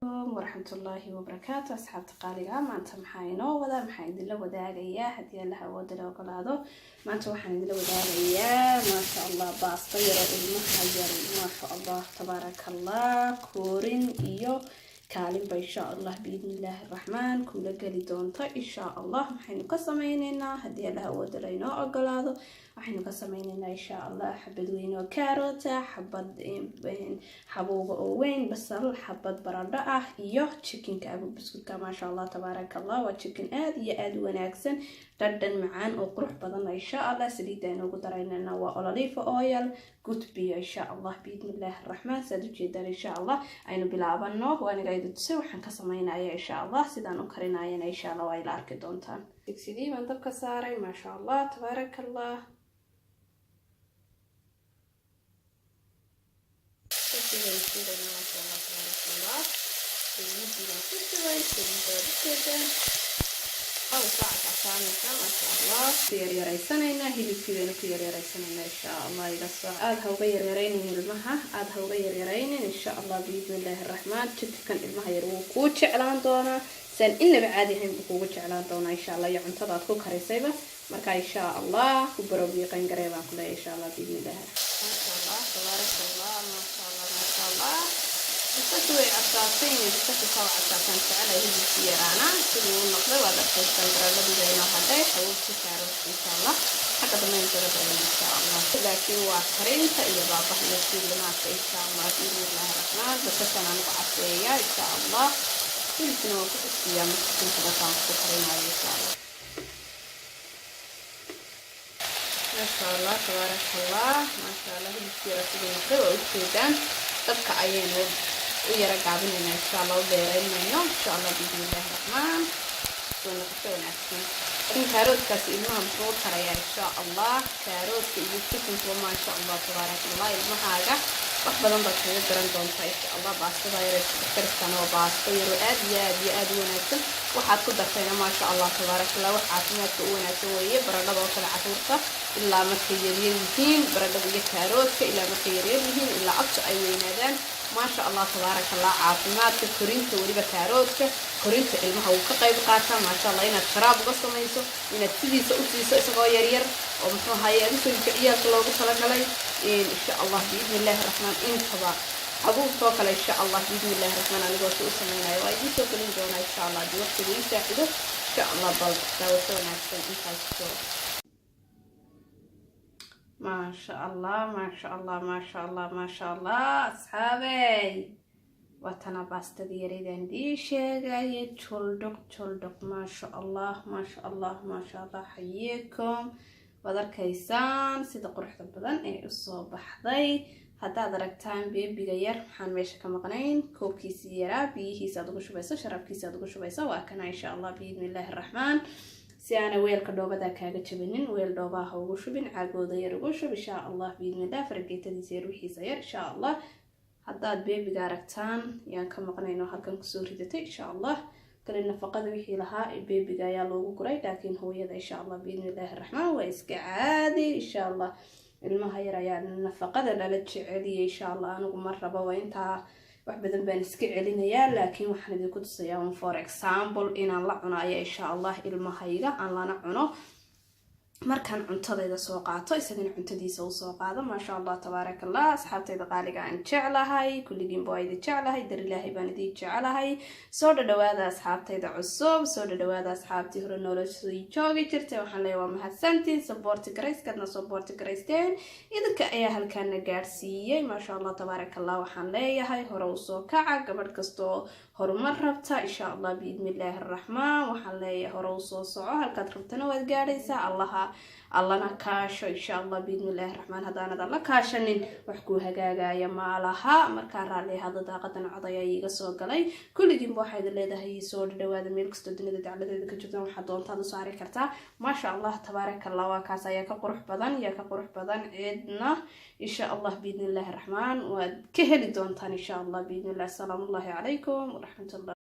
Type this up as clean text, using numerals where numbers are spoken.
ورحمة الله وبركاته. أصحاب تقاليها ما أنت محاينو ولا محاين دلوا وداعية هدي الله ودلوا وقلاده ما أنت محاين دلوا وداعية ما شاء الله باص طيرة المحجر ما شاء الله تبارك الله كورين إيو كالم إن شاء الله بإذن الله الرحمن كل قلي دونتا إن شاء الله محين قسميننا هدي الله ودلوا وقلاده waxaynu ka sameynayna insha Allah xabad weyn oo karoota xabad xabooga oo weyn basal xabad baradho ah iyo chickenka abu biskuudka ma sha Allah tabarakallah waa chicken aad iyo aad wanaagsan dhadhan macaan oo qurux badan insha Allah saliida inoogu daraynana waa olive oil gudbiyo insha Allah biidnillah rahmaan sadu jeedaan insha Allah aynu bilaabano waan idin tusay waxaan ka sameynayaa insha Allah sidaan u karinaayana insha Allah way la arki doontaan digsidii baan dabka saaray ma sha Allah tabarakallah يريسانينا هيلي كيدنا كيريسانينا إن شاء الله يقص عاد هوغا يريرين المها عاد هوغا يريرين إن شاء الله بإذن الله الرحمن تكن المها يروكو جعلان دونا سن إن بعادي هم بكو جعلان دونا إن شاء الله يعنتظر كو كريسيبه مركا إن شاء الله كبروا بيقين قريبا كلها إن شاء الله بإذن الله ما شاء الله تبارك الله ما شاء الله ما شاء الله بسكوي أساسين بسكوي سوا أساسين فعلا هي السيارة كله نقدر وهذا الشيء كان بدينا هذا أو تكارو إن شاء الله حتى ما ينتظر إن شاء الله لكن وآخرين تأيي بابا يصير لنا إن شاء الله بإذن الله الرحمن بس أنا نقعد إن شاء الله كل سنة وكل أيام كنت بسام سكرين إن شاء الله ما شاء الله تبارك الله ما شاء الله هي السيارة كده وكذا تبقى عينه ويرجع بيننا إن شاء الله وبيرينا إن شاء الله بإذن الله الرحمن ونقطعون أحسن كاروت كاسي إلما مفروض كريا إن شاء الله كاروت يجيكم وما إن شاء الله تبارك الله إلما حاجة وحبنا نضطر درن دونتا إن شاء الله باسطة دايرة كريستانا وباسطة يرواد ياد وناسن وحد كده فينا ما شاء الله تبارك الله وحاتنا تقونا سوية برد بوصل عطورته إلا مكيرين هين برد بيجي كاروت إلا مكيرين هين إلا عطش أي وينادان ما شاء الله تبارك الله عافمات كورينت وليبا كاروتك كورينت المها وكقيب قاتا ما شاء الله إن الشراب قصة ميسو إن تديس أوتيس إسقا يرير ومثلها هاي أنسو الجعيات الله قصة لك إن شاء الله بإذن الله الرحمن إن تبا أبوه توكل إن شاء الله بإذن الله الرحمن أنا قلت أسمينا وأيدي توكلين دونا إن شاء الله بوقت ويساعده إن شاء الله بالتوسونا أحسن إن شاء الله ما شاء الله ما شاء الله ما شاء الله ما شاء الله أصحابي واتنا باستدي يريدن دي شيء تشولدق ما شاء الله ما شاء الله ما شاء الله حييكم بدر كيسان سيدا قرحة بدن اي الصبح ضي هدا دركتان بيبي غير حان ميشا كمقنين كوب كيسي يرا بيه سادقو شبيسا شراب كيسي سادقو شبيسا واكنا إن شاء الله بإذن الله الرحمن si aana weelka dhoobada kaaga jabinin weel dhoobaha ugu shubin caagooda yar ugu shub insha Allah biidnillah fargeetadiisa yar wixiisa yar insha Allah haddaad beebiga aragtaan yaan ka maqnayno halkan kusoo ridatay insha Allah kale nafaqada wixii lahaa beebiga ayaa loogu guray laakiin hooyada insha Allah biidnillah الرحمن waa iska caadi insha Allah ilmaha yar ayaa nafaqada lala jeceliyay insha Allah anigu mar raba waa intaa wax badan baan iska celinayaa laakiin waxaan idinku tusayaa for example inaan la cunayo insha Allah ilmahayga aan lana cuno markaan cuntadayda soo qaato isagana cuntadiisa uu soo qaado ma sha Allah tabarakallah asxaabtayda qaaliga aan jeclahay kulligiin baa idin jeclahay dar ilaahay baan idin jeclahay soo dhawaada asxaabtayda cusub soo dhawaada asxaabtii hore noloshii joogi jirtay waxaan leeyahay waa mahadsantiin support garayskadna support garaysteen idinka ayaa halkaan na gaarsiiyay ma sha Allah tabarakallah waxaan leeyahay hore u soo kaca gabadh kasto horumar rabta insha Allah biidnillah الرحمن waxaan leeyahay hore u soo soco halkaad rabtana waad gaaraysaa allana kaasho insha Allah biidnillah الرحمن hadaanad alla kaashanin wax ku hagaagaya maalaha marka raali hada daaqadan codaya iga soo galay kulligiin waxaad leedahay soo dhawaada meel kasto dunida dacaladeeda ka jirtaan waxa doontaad u saari kartaa ma sha Allah tabarakallah waa kaas ayaa ka qurux badan ciidna insha Allah biidnillah الرحمن waad ka heli doontaan insha Allah biidnillah salaamu alaykum ورحمة الله